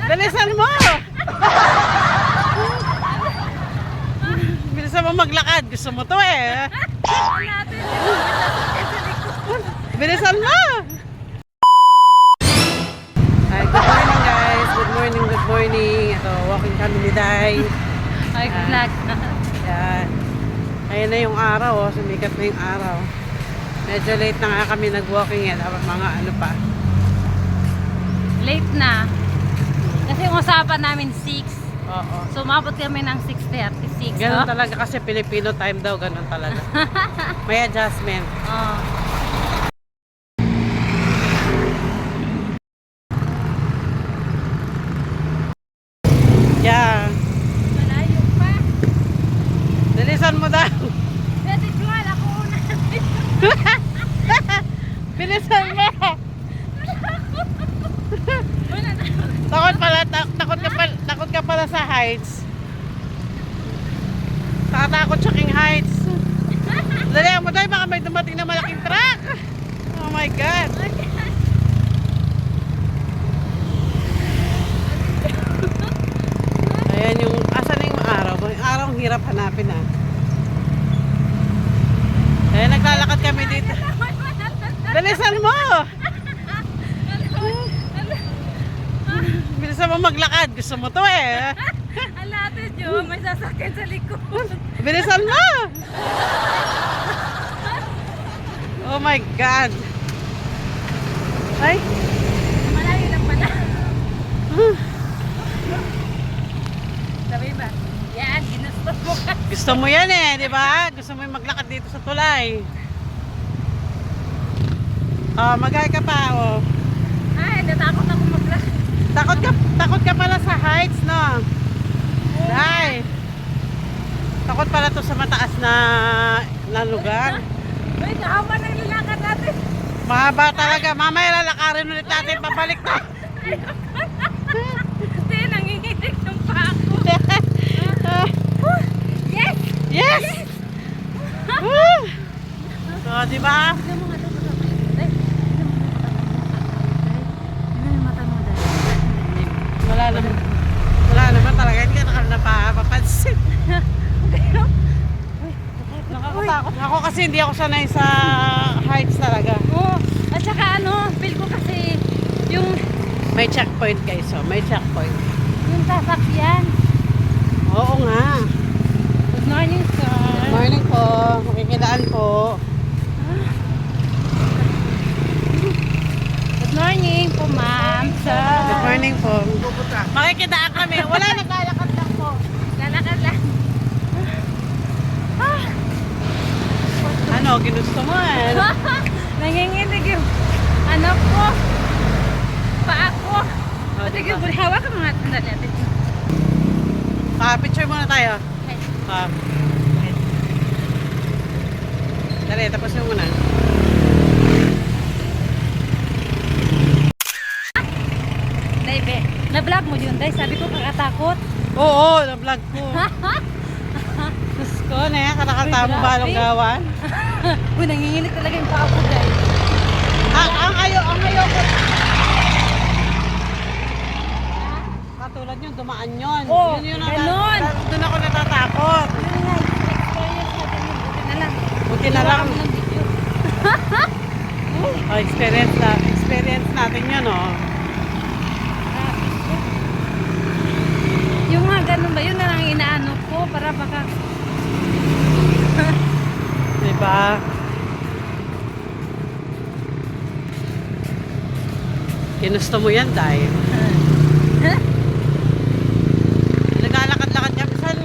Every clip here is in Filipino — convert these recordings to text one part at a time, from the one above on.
Bilisan mo! Bilisan mo maglakad. Gusto mo to eh. Bilisan mo! Hi, good morning guys. Good morning, good morning. Ito, walking kami ni Day. Ay, vlog. Yan. Ayan na yung araw, oh. Sumikat na yung araw. Medyo late na nga kami nag-walking yan. Mga ano pa. Late na. Kasi yung usapan namin 6. Oo. So, umabot kami ng 6:36. Ganun No? talaga kasi Filipino time daw. Ganun talaga. May adjustment. Oh. Yeah. Malayo pa. Dalisan mo daw. Pwede jual ako una. Bilisan mo. Takot ka pala sa heights. Takot sa King Heights. Dali mo tayo, baka may dumating na malaking truck. Oh my God. Ayan yung, asan na yung araw? Yung araw ang hirap hanapin ah. Ayan, naglalakad kami dito. Dalisan mo! Bilisan mo maglakad. Gusto mo to eh. Alate, Jo. May sasakyan sa likod. Bilisan mo! Oh my God! Ay! Malayo lang pala. Sabi ba? Yan, ginusto mo ka. Gusto mo yan eh, di ba? Gusto mo yung maglakad dito sa tulay. Oh, magay ka pa, oh. Ay, natakot ako maglakad. Takot ka pala sa heights, no? Ay! Takot pala to sa mataas na lugar. Uy, kahaba na nilakad natin. Mahaba talaga. Mamaya lalakarin ulit natin. Pabalik na. Hindi, nanginginig yung pa ako. Yes! Yes! Woo! So, di ba? Tignan mo nga ito, mata mo. Day, tignan mo mata mo, Day. Wala naman talaga. Hindi ka napapansin. Nakakatakot ako kasi hindi ako sanay sa heights talaga. Oo. At saka ano, feel ko kasi yung May checkpoint guys. So, may checkpoint. sasakyan. Oo nga. Good morning, sir. Good morning po. Makikidaan po. Good morning po, ma'am, sir. Good morning po. Makikidaan kami. Wala, naglalakad lang po. Lalakad lang. Ano, ginusto mo eh. Nanginginig yung ano ko. Paa ko. Oh, Sige, diba? hawak ka mga tanda natin. Picture muna tayo. Okay. Okay. Dali, tapos yung muna. Day, be. Na-vlog mo yun, Day. Sabi ko kakatakot. Oo, na-vlog ko. Diyos ko, na kalakata mo balong gawan. Uy, nanginginig talaga yung paa ko, Day. Ang ayaw ko. Katulad yun, dumaan yun. Oo, Yun ganon. Doon ako natatakot. Yun nga, experience natin yun. Buti na lang. Buti na lang. Gawa kami ng video. Oh, experience natin yun, oh. Yung nga, ganun ba? Yun na lang inaano ko para baka... Diba? Ginusto mo yan, Day. Naglalakad-lakad kami. Saan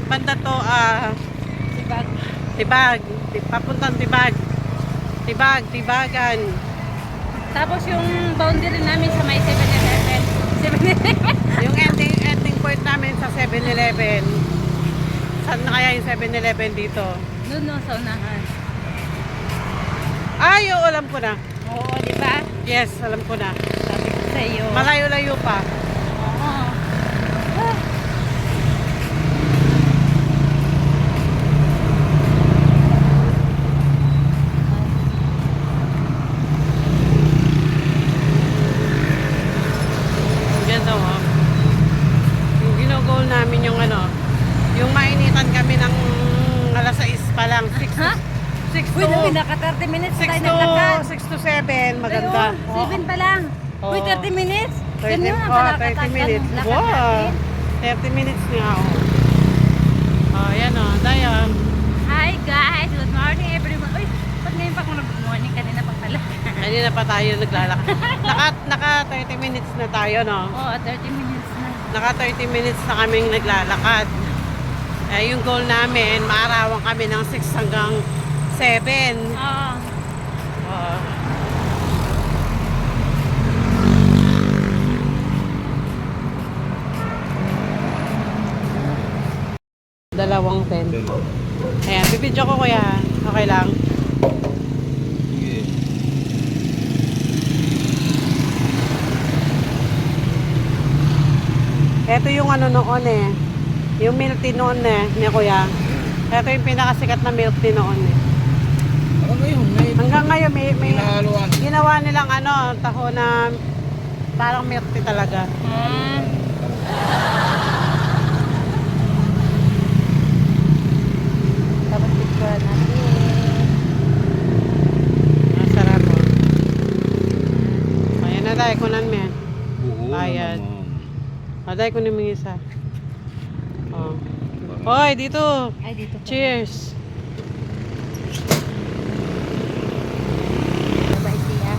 banda to? Diba? Tibag. Papuntang Tibag. Tibagan. Tapos yung boundary namin sa may 7-Eleven. 7-Eleven. Yung ending point namin sa 7-Eleven. Saan na kaya yung 7-Eleven dito? Doon no, sa unahan. Ay, oo, alam ko na. Oo, di ba? Yes, alam ko na. Sabi ko sa iyo. Malayo-layo pa. Oo. Ang ganda mo. goal namin yung ano, yung mainitan kami ng alas 6 pa lang. 6 to, Ha? 6 Uy, to, dami, naka 30 minutes 6 tayo to, naglakad. 6 to 7. Maganda. Ayun, 7 pa lang. Uy, Oo. 30 minutes? 30, Ganyan ang oh, kalakad 30 minutes. lakad Wow. natin. 30 minutes nga, oh. Oh, yan, oh. Daya. Hi guys, good morning everyone. Uy, ba't ngayon pa ako nag-good morning? Kanina pa pala. Kanina pa tayo naglalakad. Naka 30 minutes na tayo, no? Oo, 30 minutes na. Naka 30 minutes na kaming naglalakad. Eh, yung goal namin, maarawan kami ng 6 hanggang 7. Oo. Oo. Dalawang 10. Ayan, bibidyo ko kuya. Okay lang. Sige. Ito yung ano noon eh. Yung milk tea noon eh, ni kuya. Ito yung pinakasikat na milk tea noon eh. Ako ngayon, may Hanggang ngayon may hinahaluan. ginawa nilang ano, taho na parang milk tea talaga. Hmm. Tapos picture natin. Masarap po. Ayan na tayo, kunan mo yan. Buo Ayan. naman. Aday ko naman isa. Oh. Hoy, dito. Ay, dito pa. Cheers. Mabait siya.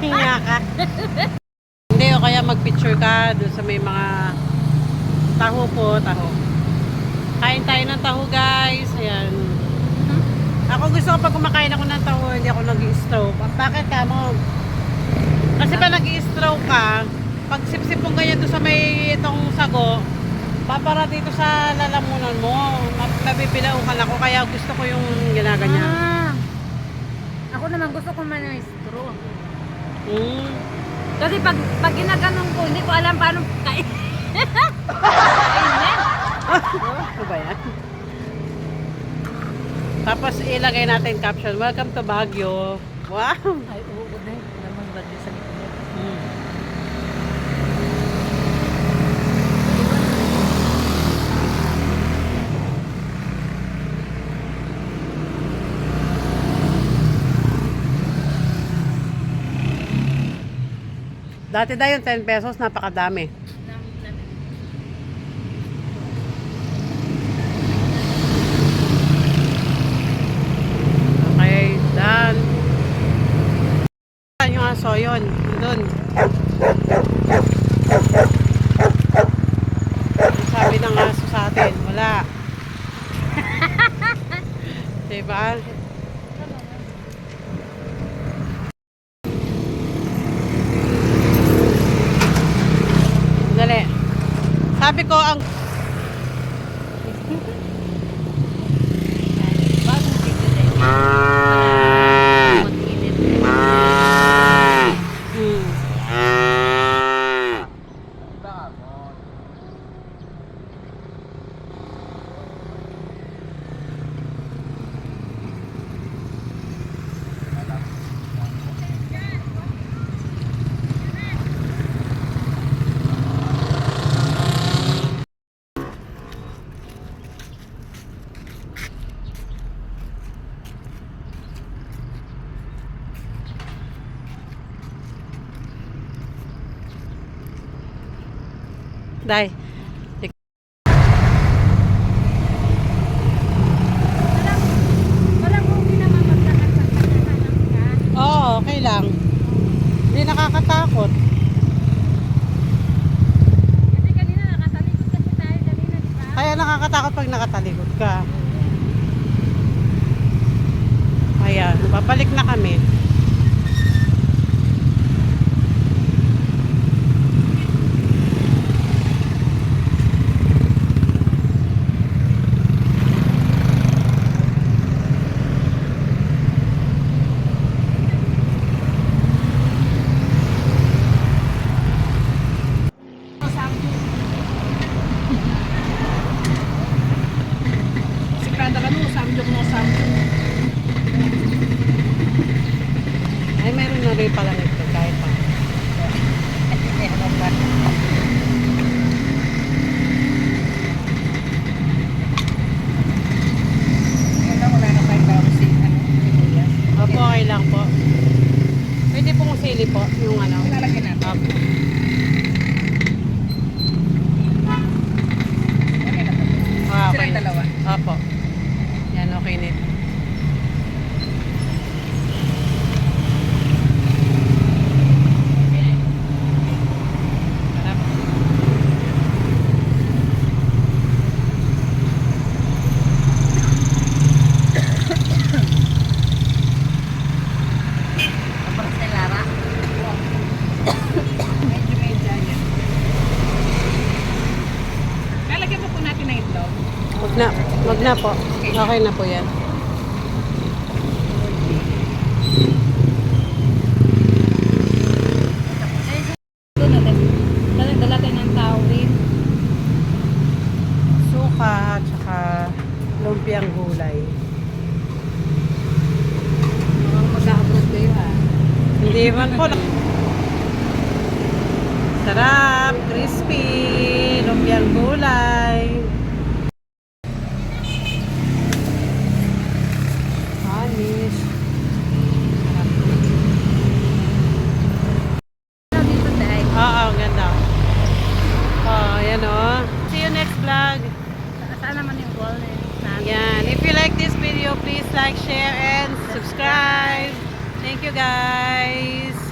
Hiya ka. Hindi, o kaya mag-picture ka doon sa may mga taho po, taho. Kain tayo ng taho, guys. Ayan. Ako gusto ko pag kumakain ako ng taho, hindi ako nag-i-stroke. Bakit ka mo? Kasi pa nag-i-stroke ka, pag sip-sip mong ganyan doon sa may itong sago, papara dito sa lalamunan mo. Mabibilaukan ako, kaya gusto ko yung ginaganyan. Ah. Ako naman gusto ko man ng straw. Mm. Kasi pag ginaganon ko, hindi ko alam paano kain. Kainin. Ano ba yan? Tapos ilagay natin caption, welcome to Baguio. Wow! Ay, oo, na. Naman ba din sa likod? Mm. Dati daw yung 10 pesos, napakadami. Okay, done. Saan yung aso yun? Doon. Ang sabi ng aso sa atin, wala. Diba? Dali. Sabi ko ang Bagong video din. Mag-init. Dai. Walang okay naman magkakasalan ka. Oo, okay lang. Hindi nakakatakot. Kasi kanina nakatalikod kasi tayo kanina, di ba? Kaya nakakatakot pag nakatalikod ka. Ayan, babalik na kami. sili po, yung ano. Lalagyan natin. Opo. Okay na po. Ah, Silang dalawa. Opo. Yan, okay na. Sarap. Tapos ni Lara. Medyo yan. Lalagyan pa po natin ng itlog. Wag na po. Okay na po yan. Doon natin. Dalagyan ng tawin. Suka at saka lumpiang gulay. Mukhang mag-upload kayo ha. Hindi man po. Sarap, crispy, lumpiang gulay. Finish. Dito tayo. Oo, ganda. Oh, yan oh. See you next vlog. Saan naman yung wall na yun? Yan. If you like this video, please like, share, and subscribe. Thank you guys.